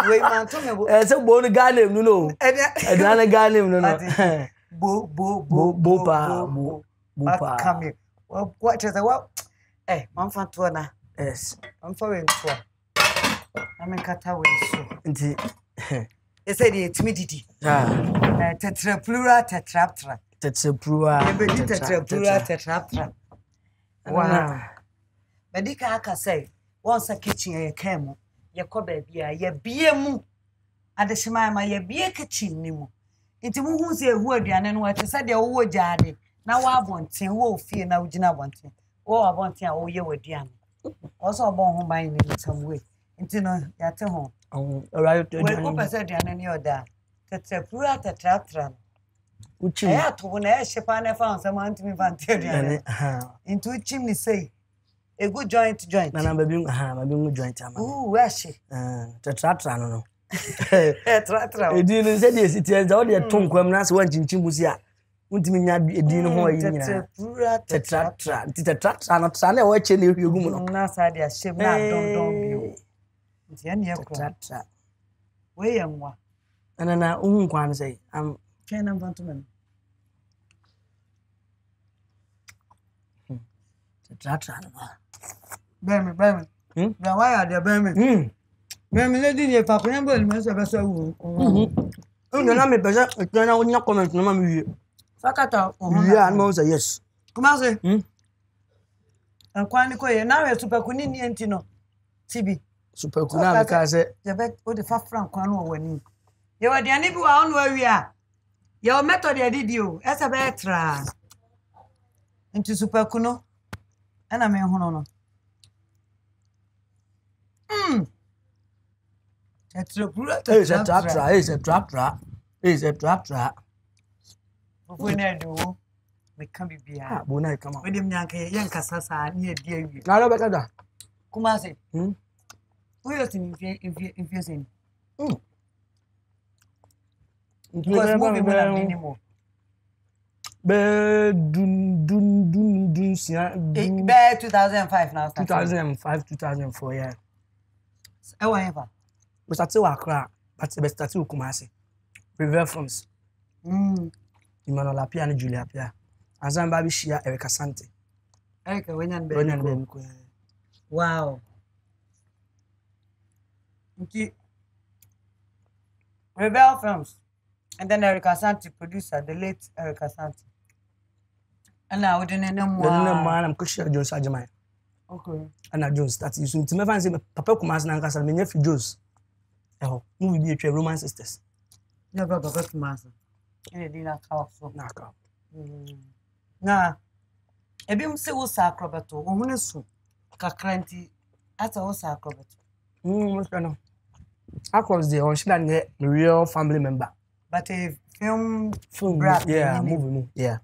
We man to me. Say bo no Ghana no. Edana Ghana no. Bo pa. Come here. What is the what? Man fan to na. Yes. I'm foreign to. I'm in Qatar with so. Inti. They said it's midity. Tetraplural tetraptra. Tetraplural. Tetraplural tetraptra. Wow. Medika aka say once a kitchen ye came. Ye ko baby ye bie mu. Adeshima ma ye bie kitchen ni mu. Inti mu hu se ehu aduane no ate say de wo jaade. Na wa abonten wo fie na ugina abonten. Wo abonten a wo ye waduane. Also born home by in some way. Into no yate home. Right. We open said the any other. Tetraplural tetraptra. Uchi. I had to when I ship and I found someone to me vantage. Into chimney say a good joint. Nana baby, my being joint. Ooh, where she? Tetratra no. Tetratra. You didn't say this, it is all the tongue when that's one chinchimusia. Untimi nya edin ho ayi nyina tetratra tetratra no tra na wa che na ehwegu mu no na sa dia shem na dondon bio ntia ne ekro tetratra we yanwa na ohun kwan say am chena mvantumen tetratra no bemi na wa ya dia bemi lady ni pa ko nyambo ni so be so wu na me pesa na onya comment na ma mi wie Sakata yeah, no say yes. Kumase. Ankwani ko ye na we super kuni ni enti no. TB. Super kuna because ye bet o de fa frank kwanu o wani. Ye wa diane bi wa onu awi a. Ye o method ye didi o. Ese be tra. Enti super kuno. Ana me hono no. It's a trap. When I do, we can be beer. Bona come on. With him young Cassasa near dear you. Now, better. Kumasi. Who is infusing? Because moving will have anymore. Bear 2005 now. 2005, 2004, yeah. However, we started to cry, but we started to Kumasi. River Films. Imano Lapia and Julia Pia. Azan Babi Shia Erika Sante. Erika Wenyan. Wow. Okay. Rebel Films. And then Erika Sante, producer, the late Erika Sante. And now we didn't know more. I'm Kushia Jones Ajamai. Okay. And I Jones, that's you soon to me fancy Papa Kumasi Nankasa, my nephew Jones. Oh, movie be a Roman sisters. Never Papa Kumasi. And dinner cow so knock out. Nah, a beam say was sacrobato, or when a soup, cacranti, at all sacrobat. What's going on? Across the ocean, the real family member. But a film, yeah, movie, yeah.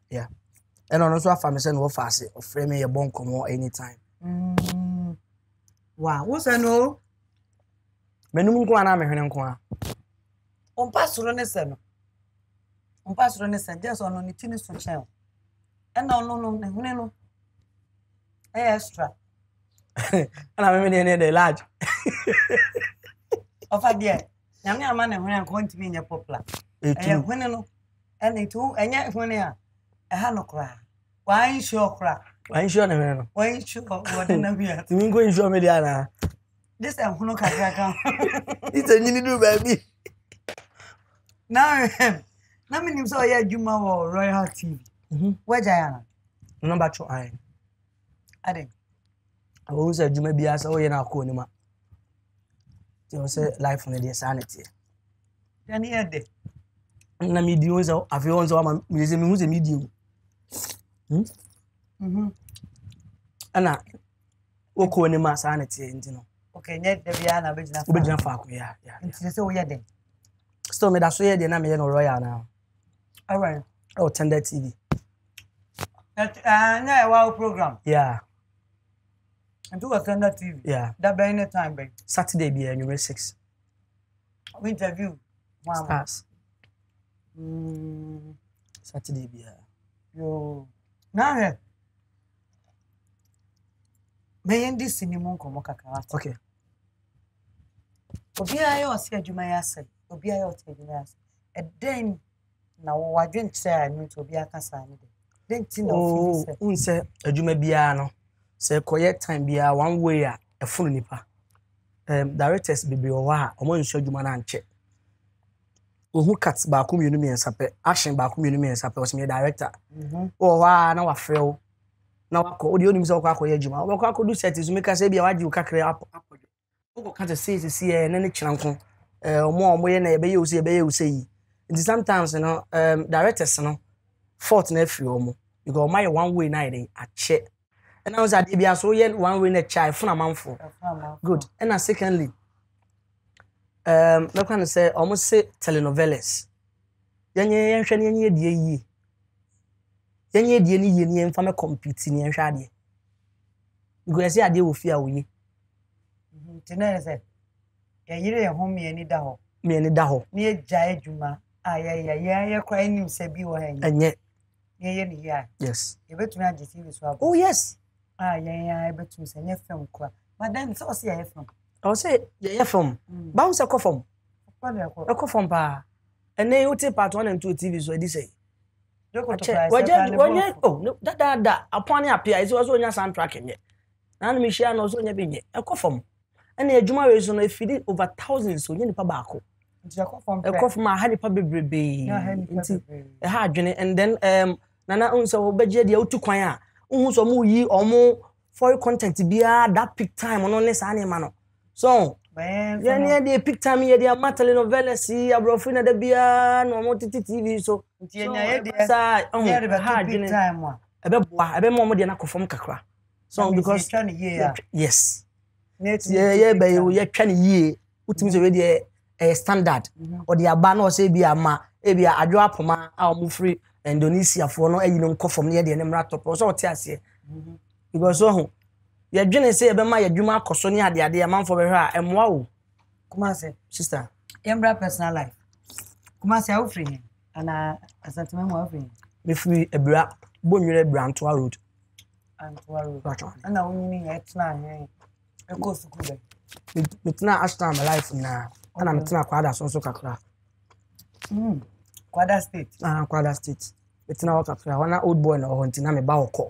And also a family send what fast or framing a bone come or anytime. Wow, what's I know? Menum Guana Mehanqua. On Pastor on Pastor just on the tennis for channel. And no, extra. And I'm in the large. Of idea. Young man, when I'm going to be in your poplar. When And it too, and yet when I had no cry. Why sure cry? Why sure no? Why sure what in a beer? You mean going show me Diana? This I'm no crack. It's a new do baby. Now, na me nim so ya adwuma wo Royal TV. Where Jayana? Number 2 I. Ade. I always adwuma bia so ye na akọ ni ma. You say life on the sanity. Yani ade. Na medium so afi won so ma me say me hu say medium. Ana okọ ni ma sanity ntino. Okay, net de bia na begina fa. Begina fa akọ ya. Nti say wo ye den. So me da so ye de na me ye no Royal now. All right. Oh, Tender TV. That na wow program. Yeah. And do a Tender TV. Yeah. That by any time be. Saturday be January 6. We interview one Stars. Saturday be. Yo. Now here. Me ndi sinimon komo kakra. Okay. Obi ayo osi adwuma ya sai. Obi ayo osi adwuma ya sai. Eden na wo wadwen kire anu to obi aka sa ni de. Den ti na ofi se. Unse adwuma bia no. Se koye time bia one way a efunu nipa. Directors bebre o ha omo nso adwuma na nche. Ohu cut ba ko mienu miensa pe. Action ba ko mienu miensa pe o se me director. O wa na wa frɛ na wako odi onim se wakọ ye adwuma. Wakọ akodu set izu meka se bia waji ukakre apodwo. Oko ka te say na ne kyiranko omo ye na ye be ye use yi. And sometimes directors fault na free omo because my one way na dey a check. And I was at bia so ye one way na chai funa manfo. Good. And secondly no can say almost say telenovelas. Yenye hwe ne yenye die yi. Yenye die ni ye ni mfa me compete ni hwe ade. Because say ade wo fi a wo yi. Tinere say ya yire ye ho me ni da ho. Me ni da ho. Ni eja adwuma. Ya cry nim se bi wo han. Enye. Ye ni ya. Yes. You betumi agi TV so abo. Oh yes. Ya betumi se nye film kwa. But then so say ya film. I say ya film. Bounce a film. A film pa. And then you take part 1 and 2 TV so e say. Oh no that upon appear is also nya soundtrack enye. Na me share no so nya be nye. E film. And the adwuma we so no feed over thousands so nya nipa ba ako. From a honey public baby. A hard journey, and then Nana unso beje de otu kwan a unso mu yi omo for content bia that peak time on ne sa ne ma no. So yeah near the peak time here the telenovelas see abrofo na da bia no mo TV so hard journey time ebe mo de na kofom kakra. So because yes. Yeah be you twa ne yie utimi so we de standard or the aba no say bia ma e bia adwo apoma a omo free Indonesia for no eyi no nko from near the nemra top so oti ase because so ye dwene say e be ma ye dwuma akoso ne ade ade man for be hwa emwa wo Kumasi sister embra personal life Kumasi a free ana asanteme mo free me free ebra bonwere brantoa road ana woni ye tena he e ko school me tena ashton my life na ana me tena kwada so kakra Kwada State. Kwada State. It's now kakra. Wana old boy na ho ntina me ba oko.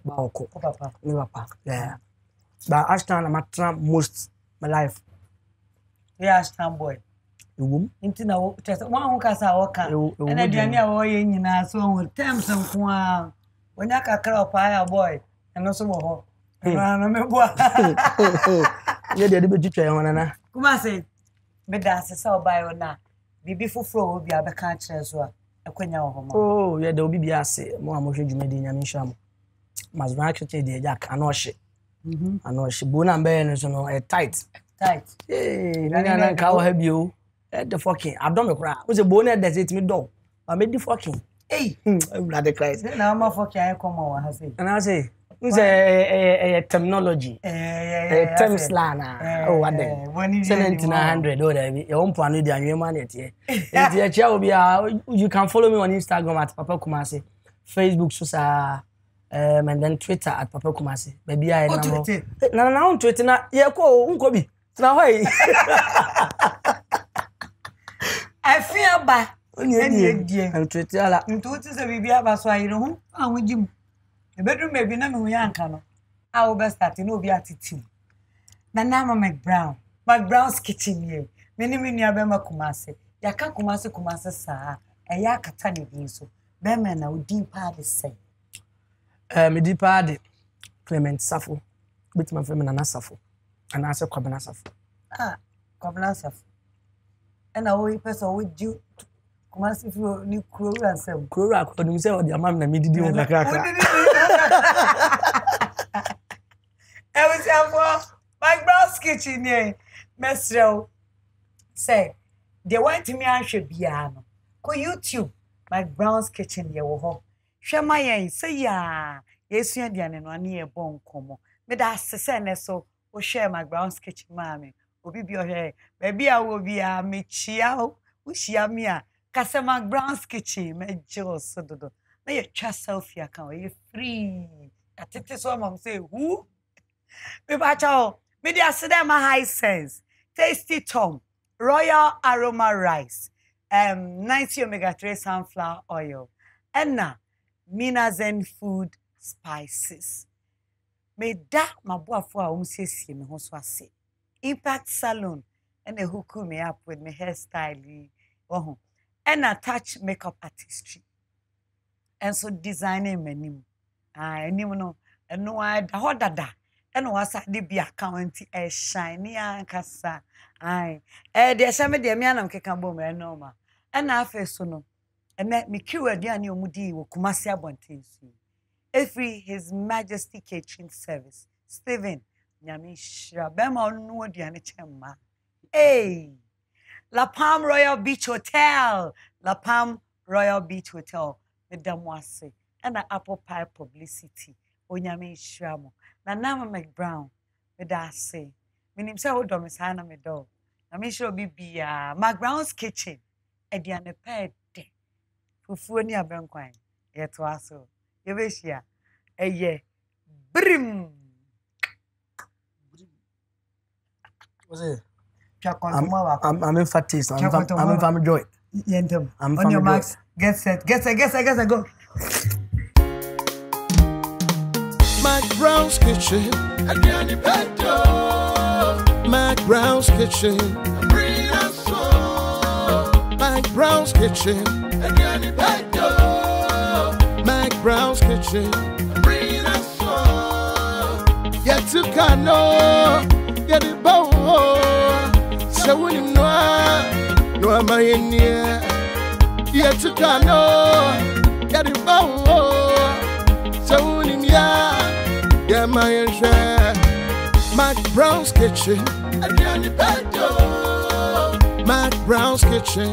Papa. Me papa. Yeah. But Ashton am tran most my life. Yeah, Ashton boy. Ewum. Ntina wo tese wan ho kasa wo kan. Na aduane a wo ye nyina so ho terms nko a. Wonya kakra opa ya boy. Eno so wo ho. Na me boa. Ye de be twitwa yon na. Kumasi. Me da se sa obayo na. Bibi fufuro obi abeka kire so a. Ekwenya wo ho. Oh, yeah, there will be ase. Mo amhwe dwumadi nya menhwam. Mazwa akete de ja ka na ohye. Ana ohye bo na mbe no so no tight. Eh, na ka wo ha bio. The fucking adom me kra. Wo se bo na desert me do. Ba me di fucking. Hey, bloody Christ. Na ma fucking ay come wa ha say. And I say, who's a terminology. Term slang. Oh, what then? 1700 or there. You won't plan with the annual money here. You can follow me on Instagram at Papa Kumasi, Facebook, and then Twitter at Papa Kumasi. Baby, I know. No, on Twitter. Na yeko unkobi. Na hoy. I fear ba I'm treating ala. Into it is a baby about so I know. I will Jim. The bedroom may be no young canoe. I will best start in Obiati. Nanama McBrown's kitchen ye. Many Abema Kumasi. Yaka Kumasi sa. A yakatani so. Bemen I would deep party say. Me deep party. Clement Safo. With my feminine Safo. And answer Cobana Safo. Ah, Cobana Safo. And I will person with you. Kumasi if you new crew and some crew, I couldn't say what your mom and me did you on the cracker. I was for McBrown's kitchen, ye. Mesro say, they want me I should be ano. Go YouTube, McBrown's kitchen, ye wo. Shama ye, say ya. Yes, you and one year bone como. But that's the same so, or share McBrown's kitchen, mammy. Obi be your hair. Baby, I will be a michiao. Wish ya mea. Kasa McBrown's kitchen, me Joe so do. May you trust selfie account, you free. At it is what mom say, who? Me bacho, me dia sedema high sense. Tasty Tom, Royal Aroma Rice, 90 omega-3 sunflower oil, and na Minazen food spices. Me da mabuafo a umsiesie me ho so ase. Impact salon and a hook me up with me hairstyle. Oh, and a touch makeup artistry. And so designing menu. I no and no I da. And was at the be account a shiny and cassa. Aye, there's some of the man can boom and no. And I feel so no. And let me cure the annual Mudi will Kumasi Abontis. Every His Majesty Catering Service. Stephen, Yamisha, Bema no Diana Chema. Hey, La Palm Royal Beach Hotel. La Palm Royal Beach Hotel. Madame Wase. And the apple pie publicity. Onyamisha. Na nama McBrown, me da say. Me nim say wo do me sa na me do. Na me sure be McBrown's kitchen. E dia ne pede. Fufuo ni abenkwan. Ye to aso. Ye be hia. Eye. Brim. What's it? I'm in fat taste. I'm in family joy. Yentem. On your marks. Get set. Go. McBrown's kitchen, Adriani Petto. McBrown's kitchen, bring us so. McBrown's kitchen, Adriani Petto. McBrown's kitchen, bring us so. Yet to cano, get it bow. So when you know, no am I in here. Yet to cano, get it bow. So when you yeah, my share. McBrown's kitchen, Adriani Petto. McBrown's kitchen.